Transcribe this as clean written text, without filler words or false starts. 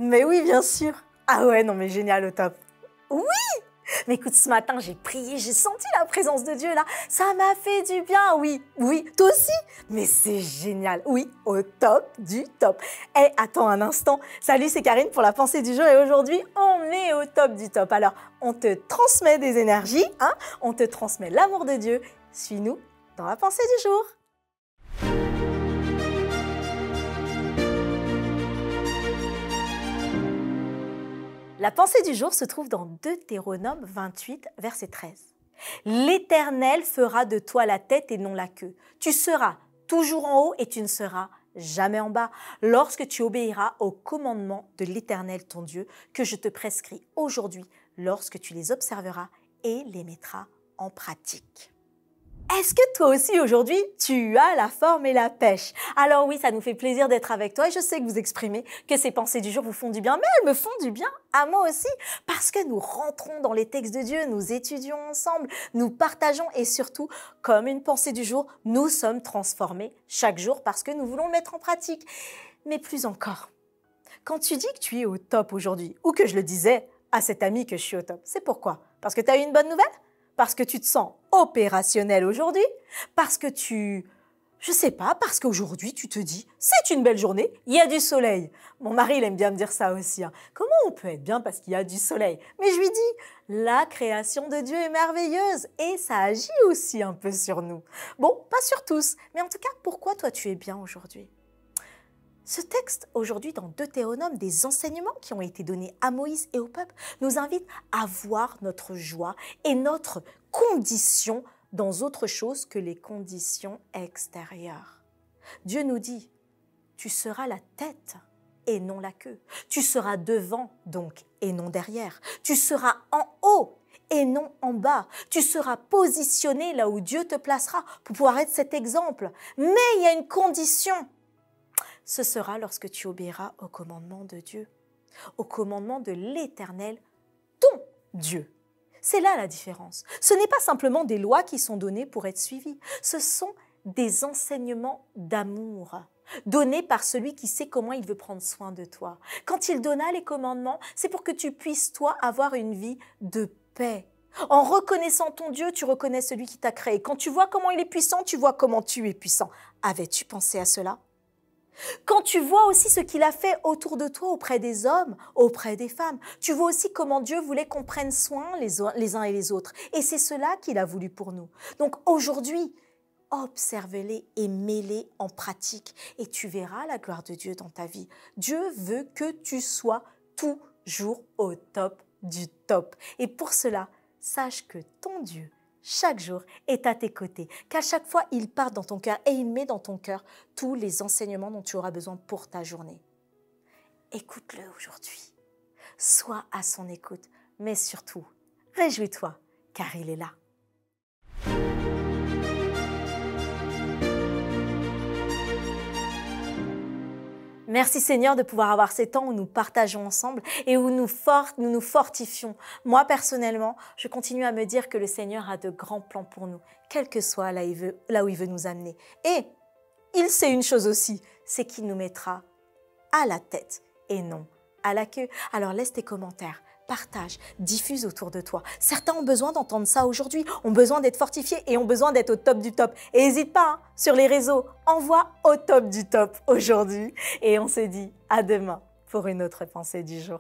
Mais oui, bien sûr. Ah ouais, non mais génial, au top. Oui! Mais écoute, ce matin, j'ai prié, j'ai senti la présence de Dieu là. Ça m'a fait du bien, oui. Oui, toi aussi? Mais c'est génial. Oui, au top du top. Eh, attends un instant. Salut, c'est Karine pour la pensée du jour et aujourd'hui, on est au top du top. Alors, on te transmet des énergies, hein? On te transmet l'amour de Dieu. Suis-nous dans la pensée du jour. La pensée du jour se trouve dans Deutéronome 28, verset 13. L'Éternel fera de toi la tête et non la queue. Tu seras toujours en haut et tu ne seras jamais en bas lorsque tu obéiras aux commandements de l'Éternel ton Dieu que je te prescris aujourd'hui lorsque tu les observeras et les mettras en pratique. Est-ce que toi aussi aujourd'hui, tu as la forme et la pêche? Alors oui, ça nous fait plaisir d'être avec toi et je sais que vous exprimez que ces pensées du jour vous font du bien, mais elles me font du bien à moi aussi parce que nous rentrons dans les textes de Dieu, nous étudions ensemble, nous partageons et surtout, comme une pensée du jour, nous sommes transformés chaque jour parce que nous voulons le mettre en pratique. Mais plus encore, quand tu dis que tu es au top aujourd'hui ou que je le disais à cet ami que je suis au top, c'est pourquoi? Parce que tu as eu une bonne nouvelle? Parce que tu te sens opérationnel aujourd'hui, parce que je sais pas, parce qu'aujourd'hui tu te dis, c'est une belle journée, il y a du soleil. Mon mari, il aime bien me dire ça aussi. Hein. Comment on peut être bien parce qu'il y a du soleil? Mais je lui dis, la création de Dieu est merveilleuse et ça agit aussi un peu sur nous. Bon, pas sur tous, mais en tout cas, pourquoi toi tu es bien aujourd'hui? Ce texte, aujourd'hui dans Deutéronome, des enseignements qui ont été donnés à Moïse et au peuple, nous invite à voir notre joie et notre condition dans autre chose que les conditions extérieures. Dieu nous dit, tu seras la tête et non la queue. Tu seras devant donc et non derrière. Tu seras en haut et non en bas. Tu seras positionné là où Dieu te placera pour pouvoir être cet exemple. Mais il y a une condition. Ce sera lorsque tu obéiras au commandement de Dieu, au commandement de l'Éternel, ton Dieu. C'est là la différence. Ce n'est pas simplement des lois qui sont données pour être suivies, ce sont des enseignements d'amour donnés par celui qui sait comment il veut prendre soin de toi. Quand il donna les commandements, c'est pour que tu puisses, toi, avoir une vie de paix. En reconnaissant ton Dieu, tu reconnais celui qui t'a créé. Quand tu vois comment il est puissant, tu vois comment tu es puissant. Avais-tu pensé à cela ? Quand tu vois aussi ce qu'il a fait autour de toi, auprès des hommes, auprès des femmes, tu vois aussi comment Dieu voulait qu'on prenne soin les uns et les autres. Et c'est cela qu'il a voulu pour nous. Donc aujourd'hui, observe-les et mets-les en pratique et tu verras la gloire de Dieu dans ta vie. Dieu veut que tu sois toujours au top du top. Et pour cela, sache que ton Dieu, chaque jour, est à tes côtés, qu'à chaque fois, il part dans ton cœur et il met dans ton cœur tous les enseignements dont tu auras besoin pour ta journée. Écoute-le aujourd'hui, sois à son écoute, mais surtout, réjouis-toi, car il est là. Merci Seigneur de pouvoir avoir ces temps où nous partageons ensemble et où nous nous fortifions. Moi, personnellement, je continue à me dire que le Seigneur a de grands plans pour nous, quel que soit là où il veut nous amener. Et il sait une chose aussi, c'est qu'il nous mettra à la tête et non à la queue. Alors laisse tes commentaires, partage, diffuse autour de toi. Certains ont besoin d'entendre ça aujourd'hui, ont besoin d'être fortifiés et ont besoin d'être au top du top. Et n'hésite pas, hein, sur les réseaux, envoie au top du top aujourd'hui. Et on se dit à demain pour une autre pensée du jour.